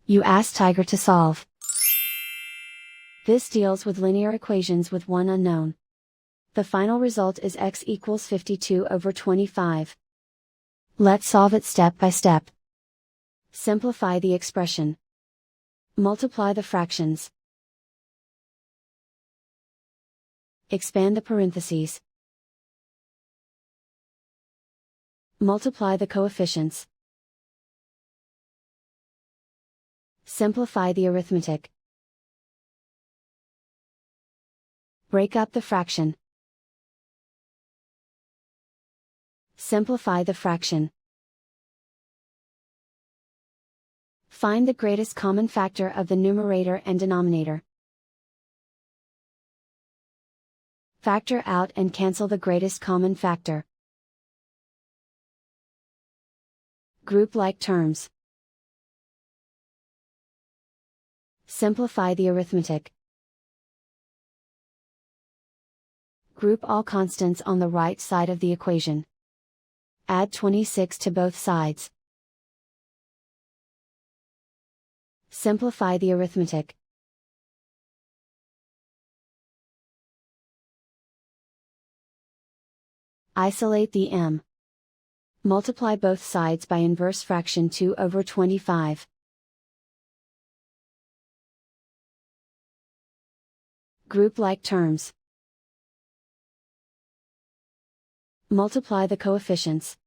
You ask Tiger to solve. This deals with linear equations with one unknown. The final result is x equals 52/25. Let's solve it step by step. Simplify the expression. Multiply the fractions. Expand the parentheses. Multiply the coefficients. Simplify the arithmetic. Break up the fraction. Simplify the fraction. Find the greatest common factor of the numerator and denominator. Factor out and cancel the greatest common factor. Group like terms. Simplify the arithmetic. Group all constants on the right side of the equation. Add 26 to both sides. Simplify the arithmetic. Isolate the m. Multiply both sides by inverse fraction 2/25. Group like terms. Multiply the coefficients.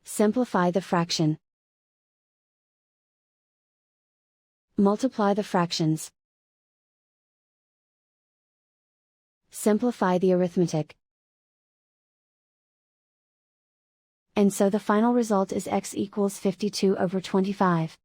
Simplify the fraction. Multiply the fractions. Simplify the arithmetic. And so the final result is x equals 52/25.